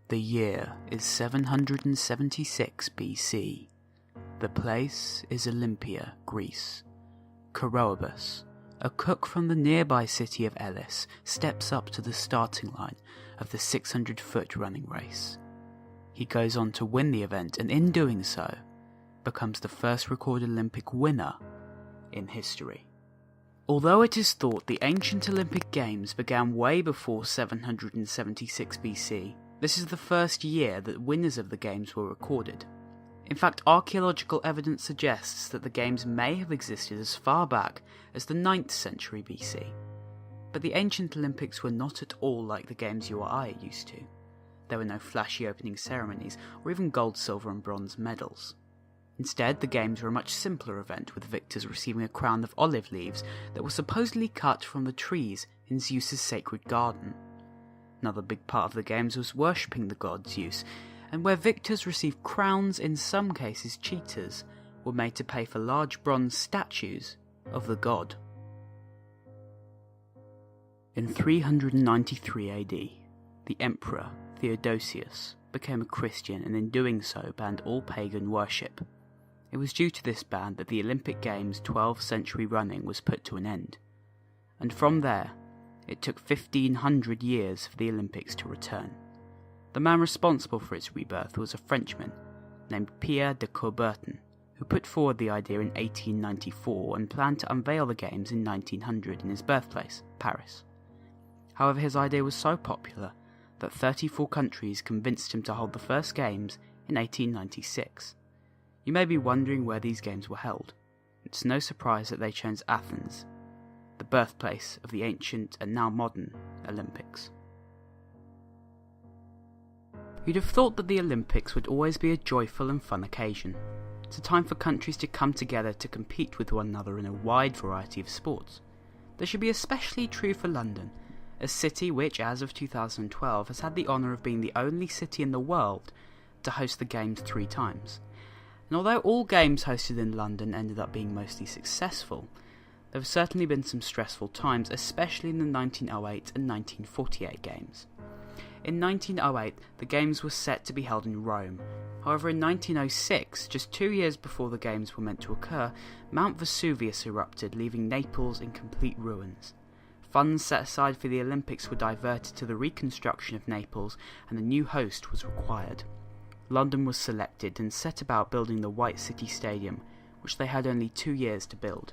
The year is 776 BC. The place is Olympia, Greece. Coroebus, a cook from the nearby city of Elis, steps up to the starting line of the 600-foot running race. He goes on to win the event, and in doing so, becomes the first recorded Olympic winner in history. Although it is thought the ancient Olympic Games began way before 776 BC, this is the first year that winners of the Games were recorded. In fact, archaeological evidence suggests that the Games may have existed as far back as the 9th century BC. But the ancient Olympics were not at all like the Games you or I are used to. There were no flashy opening ceremonies, or even gold, silver and bronze medals. Instead, the Games were a much simpler event, with victors receiving a crown of olive leaves that were supposedly cut from the trees in Zeus's sacred garden. Another big part of the Games was worshipping the god Zeus, and where victors received crowns, in some cases cheaters were made to pay for large bronze statues of the god. In 393 AD, the emperor Theodosius became a Christian, and in doing so banned all pagan worship. It was due to this ban that the Olympic Games' 12th century running was put to an end, and from there it took 1500 years for the Olympics to return. The man responsible for its rebirth was a Frenchman named Pierre de Coubertin, who put forward the idea in 1894 and planned to unveil the Games in 1900 in his birthplace, Paris. However, his idea was so popular that 34 countries convinced him to hold the first Games in 1896. You may be wondering where these Games were held. It's no surprise that they chose Athens, the birthplace of the ancient and now modern Olympics. You'd have thought that the Olympics would always be a joyful and fun occasion. It's a time for countries to come together to compete with one another in a wide variety of sports. This should be especially true for London, a city which, as of 2012, has had the honour of being the only city in the world to host the Games 3 times. And although all Games hosted in London ended up being mostly successful, there have certainly been some stressful times, especially in the 1908 and 1948 Games. In 1908, the Games were set to be held in Rome. However, in 1906, just 2 years before the Games were meant to occur, Mount Vesuvius erupted, leaving Naples in complete ruins. Funds set aside for the Olympics were diverted to the reconstruction of Naples, and a new host was required. London was selected and set about building the White City Stadium, which they had only 2 years to build.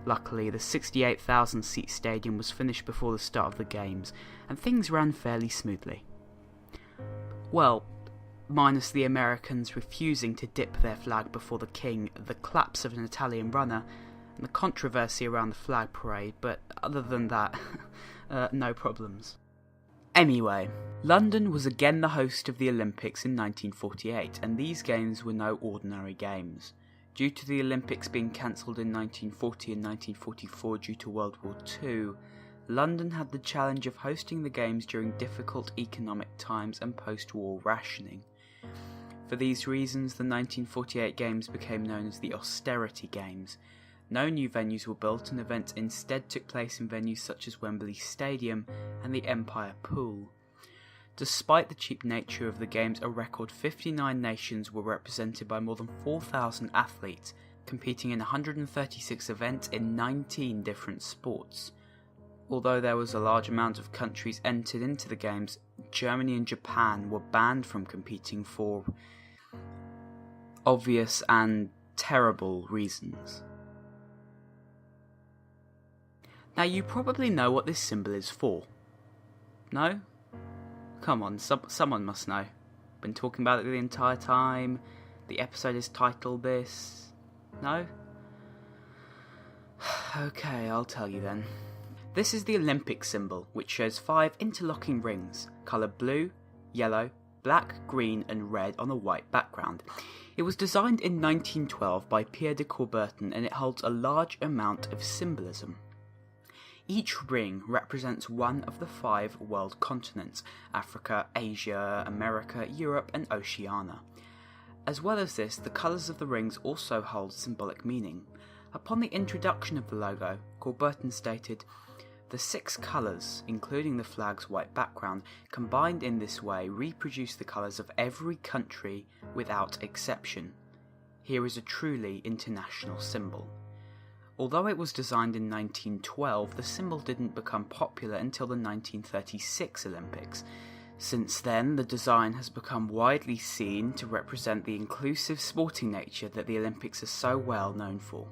Luckily, the 68,000-seat stadium was finished before the start of the Games, and things ran fairly smoothly. Well, minus the Americans refusing to dip their flag before the king, the collapse of an Italian runner, and the controversy around the flag parade, but other than that, no problems. Anyway, London was again the host of the Olympics in 1948, and these Games were no ordinary Games. Due to the Olympics being cancelled in 1940 and 1944 due to World War II, London had the challenge of hosting the Games during difficult economic times and post-war rationing. For these reasons, the 1948 Games became known as the Austerity Games. No new venues were built, and events instead took place in venues such as Wembley Stadium and the Empire Pool. Despite the cheap nature of the Games, a record 59 nations were represented by more than 4,000 athletes, competing in 136 events in 19 different sports. Although there was a large amount of countries entered into the Games, Germany and Japan were banned from competing for obvious and terrible reasons. Now, you probably know what this symbol is for. No? Come on, someone must know. Been talking about it the entire time. The episode is titled this. No? Okay, I'll tell you then. This is the Olympic symbol, which shows 5 interlocking rings, coloured blue, yellow, black, green and red on a white background. It was designed in 1912 by Pierre de Coubertin, and it holds a large amount of symbolism. Each ring represents one of the 5 world continents: Africa, Asia, America, Europe and Oceania. As well as this, the colours of the rings also hold symbolic meaning. Upon the introduction of the logo, Coubertin stated, The 6 colours, including the flag's white background, combined in this way reproduce the colours of every country without exception. Here is a truly international symbol. Although it was designed in 1912, the symbol didn't become popular until the 1936 Olympics. Since then, the design has become widely seen to represent the inclusive sporting nature that the Olympics are so well known for.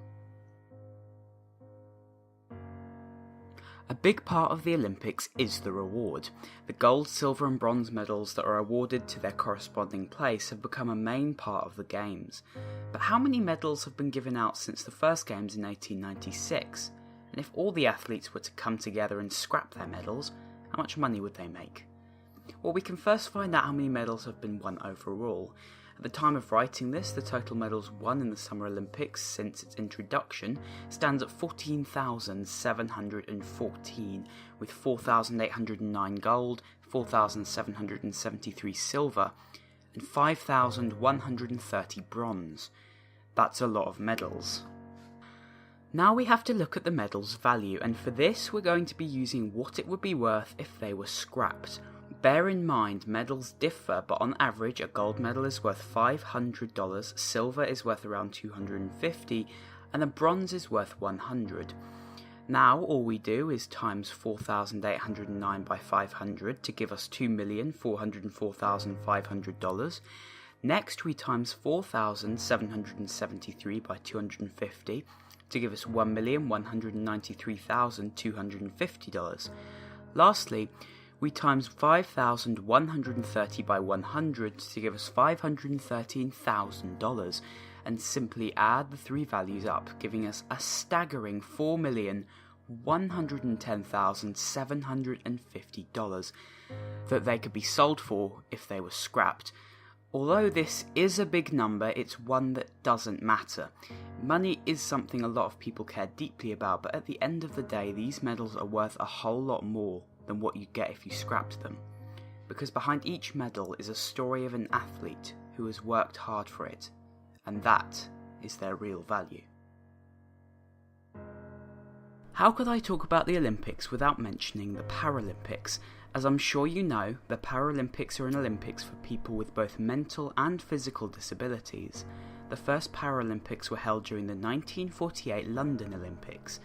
A big part of the Olympics is the reward. The gold, silver and bronze medals that are awarded to their corresponding place have become a main part of the Games. But how many medals have been given out since the first Games in 1896? And if all the athletes were to come together and scrap their medals, how much money would they make? Well, we can first find out how many medals have been won overall. At the time of writing this, the total medals won in the Summer Olympics since its introduction stands at 14,714, with 4,809 gold, 4,773 silver, and 5,130 bronze. That's a lot of medals. Now we have to look at the medal's value, and for this we're going to be using what it would be worth if they were scrapped. Bear in mind, medals differ, but on average a gold medal is worth $500, silver is worth around $250, and a bronze is worth $100. Now all we do is times 4,809 by 500 to give us $2,404,500. Next we times 4,773 by 250 to give us $1,193,250. Lastly, we times 5,130 by 100 to give us $513,000 and simply add the 3 values up, giving us a staggering $4,110,750 that they could be sold for if they were scrapped. Although this is a big number, it's one that doesn't matter. Money is something a lot of people care deeply about, but at the end of the day, these medals are worth a whole lot more than what you get if you scrapped them. Because behind each medal is a story of an athlete who has worked hard for it, and that is their real value. How could I talk about the Olympics without mentioning the Paralympics? As I'm sure you know, the Paralympics are an Olympics for people with both mental and physical disabilities. The first Paralympics were held during the 1948 London Olympics.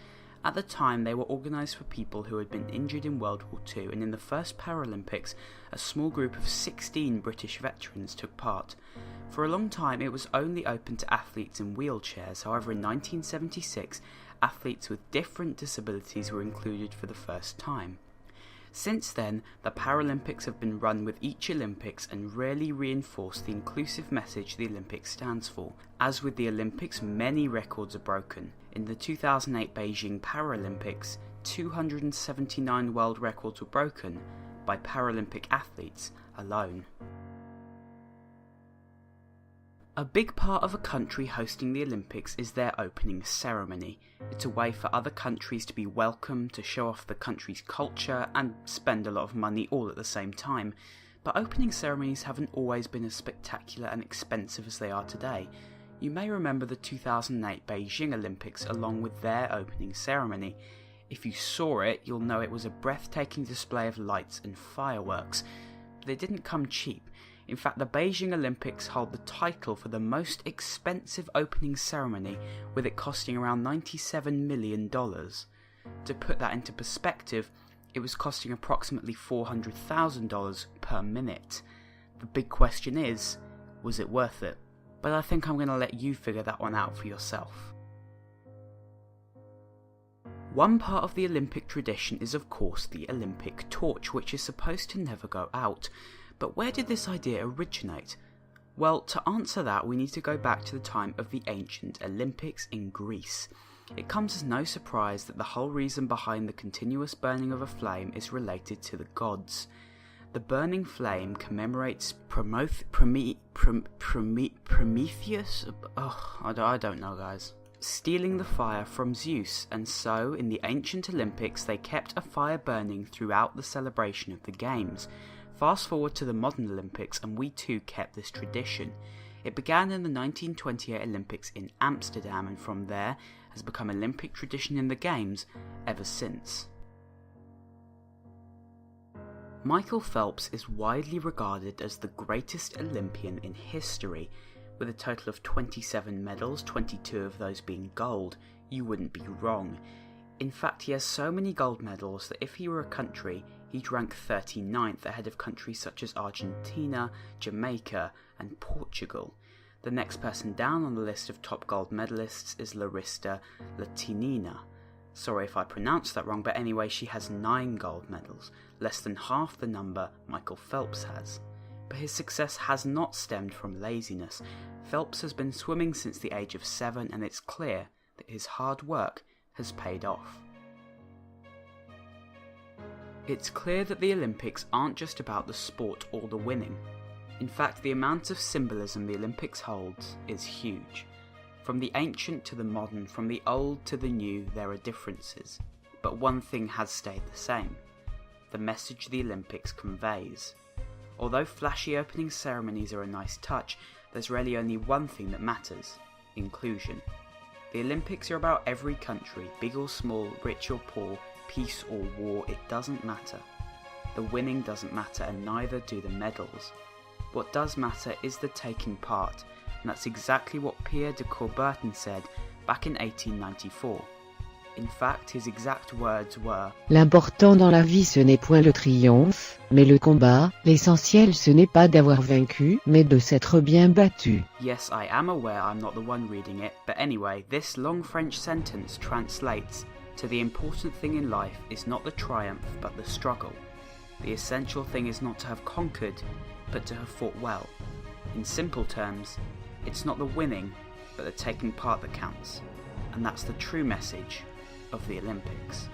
At the time, they were organised for people who had been injured in World War II, and in the first Paralympics, a small group of 16 British veterans took part. For a long time, it was only open to athletes in wheelchairs. However, in 1976, athletes with different disabilities were included for the first time. Since then, the Paralympics have been run with each Olympics and really reinforced the inclusive message the Olympics stands for. As with the Olympics, many records are broken. In the 2008 Beijing Paralympics, 279 world records were broken by Paralympic athletes alone. A big part of a country hosting the Olympics is their opening ceremony. It's a way for other countries to be welcome, to show off the country's culture, and spend a lot of money all at the same time. But opening ceremonies haven't always been as spectacular and expensive as they are today. You may remember the 2008 Beijing Olympics along with their opening ceremony. If you saw it, you'll know it was a breathtaking display of lights and fireworks. But they didn't come cheap. In fact, the Beijing Olympics hold the title for the most expensive opening ceremony, with it costing around $97 million. To put that into perspective, it was costing approximately $400,000 per minute. The big question is, was it worth it? But I think I'm going to let you figure that one out for yourself. One part of the Olympic tradition is of course the Olympic torch, which is supposed to never go out. But where did this idea originate? Well, to answer that, we need to go back to the time of the ancient Olympics in Greece. It comes as no surprise that the whole reason behind the continuous burning of a flame is related to the gods. The burning flame commemorates Prometheus? I don't know, guys. Stealing the fire from Zeus, and so, in the ancient Olympics, they kept a fire burning throughout the celebration of the Games. Fast forward to the modern Olympics and we too kept this tradition. It began in the 1928 Olympics in Amsterdam and from there has become Olympic tradition in the Games ever since. Michael Phelps is widely regarded as the greatest Olympian in history. With a total of 27 medals, 22 of those being gold. You wouldn't be wrong. In fact, he has so many gold medals that if he were a country, he'd rank 39th ahead of countries such as Argentina, Jamaica and Portugal. The next person down on the list of top gold medalists is Larissa Latinina. Sorry if I pronounced that wrong, but anyway, she has 9 gold medals, less than half the number Michael Phelps has. But his success has not stemmed from laziness. Phelps has been swimming since the age of 7, and it's clear that his hard work has paid off. It's clear that the Olympics aren't just about the sport or the winning. In fact, the amount of symbolism the Olympics holds is huge. From the ancient to the modern, from the old to the new, there are differences. But one thing has stayed the same: the message the Olympics conveys. Although flashy opening ceremonies are a nice touch, there's really only one thing that matters: inclusion. The Olympics are about every country, big or small, rich or poor, peace or war, it doesn't matter. The winning doesn't matter, and neither do the medals. What does matter is the taking part, and that's exactly what Pierre de Coubertin said back in 1894. In fact, his exact words were, "L'important dans la vie ce n'est point le triomphe, mais le combat, l'essentiel ce n'est pas d'avoir vaincu, mais de s'être bien battu." Yes, I am aware I'm not the one reading it, but anyway, this long French sentence translates to: the important thing in life is not the triumph, but the struggle. The essential thing is not to have conquered, but to have fought well. In simple terms, it's not the winning, but the taking part that counts. And that's the true message of the Olympics.